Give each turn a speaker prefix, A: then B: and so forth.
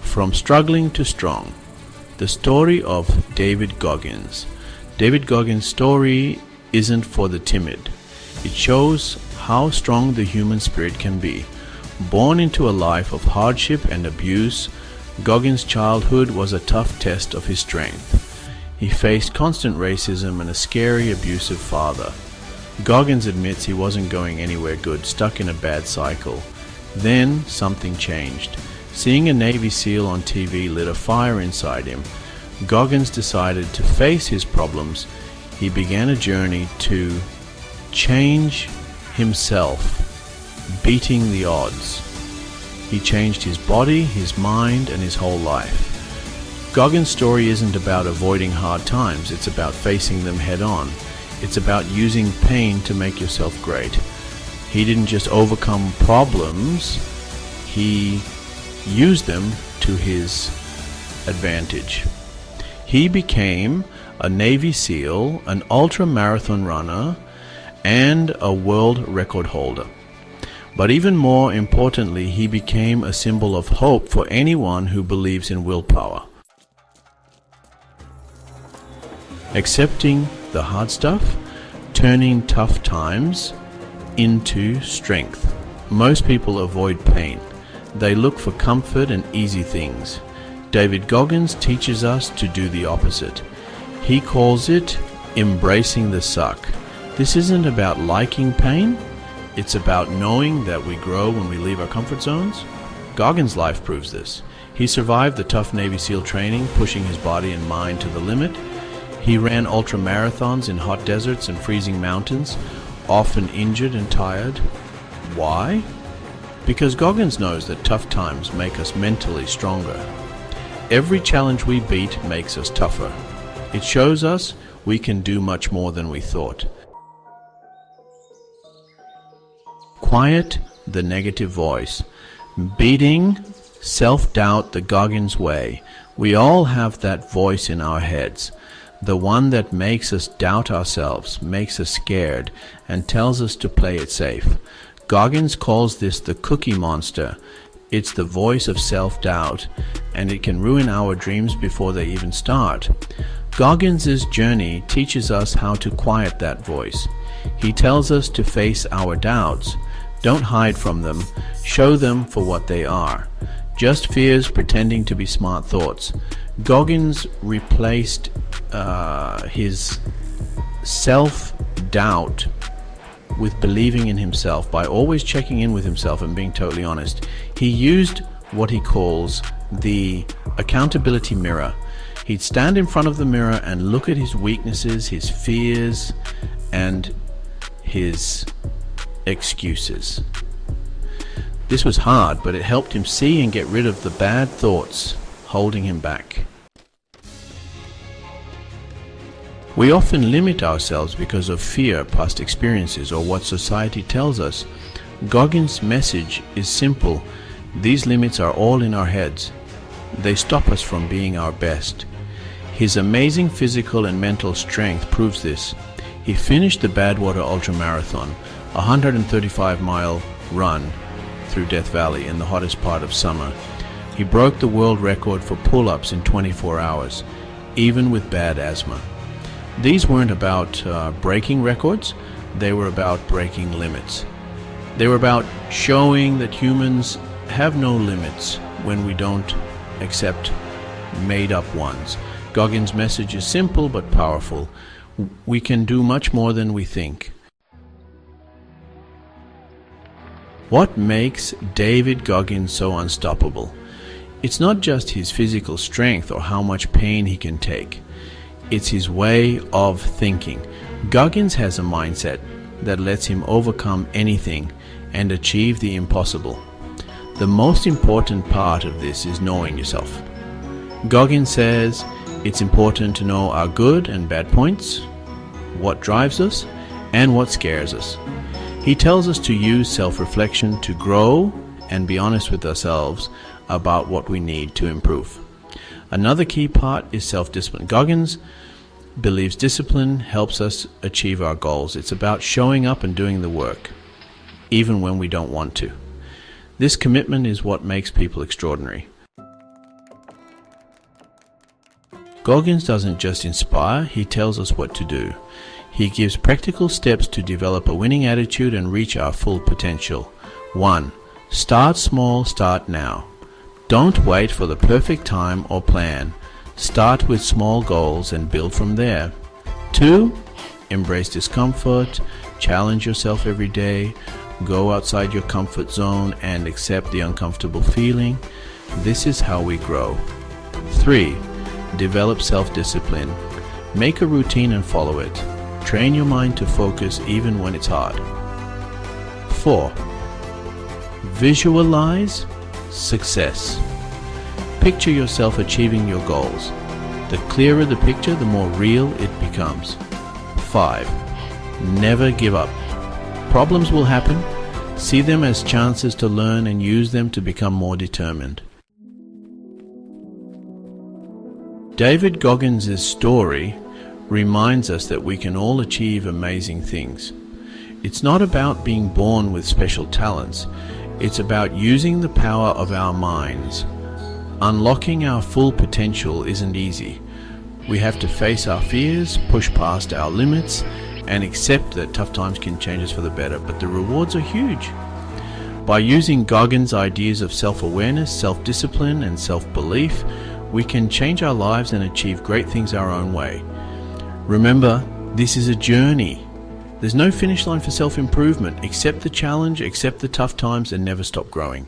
A: From Struggling to Strong. The story of David Goggins. David Goggins' story isn't for the timid. It shows how strong the human spirit can be. Born into a life of hardship and abuse, Goggins' childhood was a tough test of his strength. He faced constant racism and a scary, abusive father. Goggins admits he wasn't going anywhere good, stuck in a bad cycle. Then something changed. Seeing a Navy SEAL on TV lit a fire inside him. Goggins decided to face his problems. He began a journey to change himself, beating the odds. He changed his body, his mind, and his whole life. Goggins' story isn't about avoiding hard times, it's about facing them head on. It's about using pain to make yourself great. He didn't just overcome problems, he used them to his advantage. He became a Navy SEAL, an ultramarathon runner, and a world record holder. But even more importantly, he became a symbol of hope for anyone who believes in willpower. Accepting the hard stuff, turning tough times into strength. Most people avoid pain. They look for comfort and easy things. David Goggins teaches us to do the opposite. He calls it embracing the suck. This isn't about liking pain. It's about knowing that we grow when we leave our comfort zones. Goggins' life proves this. He survived the tough Navy SEAL training, pushing his body and mind to the limit. He ran ultramarathons in hot deserts and freezing mountains, often injured and tired. Why? Because Goggins knows that tough times make us mentally stronger. Every challenge we beat makes us tougher. It shows us we can do much more than we thought. Quiet the negative voice. Beating self-doubt the Goggins way. We all have that voice in our heads. The one that makes us doubt ourselves, makes us scared, and tells us to play it safe. Goggins calls this the cookie monster. It's the voice of self-doubt, and it can ruin our dreams before they even start. Goggins' journey teaches us how to quiet that voice. He tells us to face our doubts. Don't hide from them. Show them for what they are. Just fears pretending to be smart thoughts. Goggins replaced his self-doubt with believing in himself by always checking in with himself and being totally honest. He used what he calls the accountability mirror. He'd stand in front of the mirror and look at his weaknesses, his fears, and his excuses. This was hard, but it helped him see and get rid of the bad thoughts holding him back. We often limit ourselves because of fear, past experiences, or what society tells us. Goggins' message is simple. These limits are all in our heads. They stop us from being our best. His amazing physical and mental strength proves this. He finished the Badwater Ultramarathon, a 135-mile run through Death Valley in the hottest part of summer. He broke the world record for pull-ups in 24 hours, even with bad asthma. These weren't about breaking records, they were about breaking limits. They were about showing that humans have no limits when we don't accept made-up ones. Goggins' message is simple but powerful. We can do much more than we think. What makes David Goggins so unstoppable? It's not just his physical strength or how much pain he can take. It's his way of thinking. Goggins has a mindset that lets him overcome anything and achieve the impossible. The most important part of this is knowing yourself. Goggins says it's important to know our good and bad points, what drives us, and what scares us. He tells us to use self-reflection to grow and be honest with ourselves about what we need to improve. Another key part is self-discipline. Goggins believes discipline helps us achieve our goals. It's about showing up and doing the work, even when we don't want to. This commitment is what makes people extraordinary. Goggins doesn't just inspire, he tells us what to do. He gives practical steps to develop a winning attitude and reach our full potential. 1. Start small, start now. Don't wait for the perfect time or plan. Start with small goals and build from there. 2. Embrace discomfort, challenge yourself every day, go outside your comfort zone and accept the uncomfortable feeling. This is how we grow. 3. Develop self-discipline. Make a routine and follow it. Train your mind to focus even when it's hard. 4. Visualize success. Picture yourself achieving your goals. The clearer the picture, the more real it becomes. 5. Never give up. Problems will happen. See them as chances to learn and use them to become more determined. David Goggins' story reminds us that we can all achieve amazing things. It's not about being born with special talents. It's about using the power of our minds. Unlocking our full potential isn't easy. We have to face our fears, push past our limits, and accept that tough times can change us for the better, but the rewards are huge. By using Goggins' ideas of self-awareness, self-discipline, and self-belief, we can change our lives and achieve great things our own way. Remember, this is a journey. There's no finish line for self-improvement. Accept the challenge, accept the tough times, and never stop growing.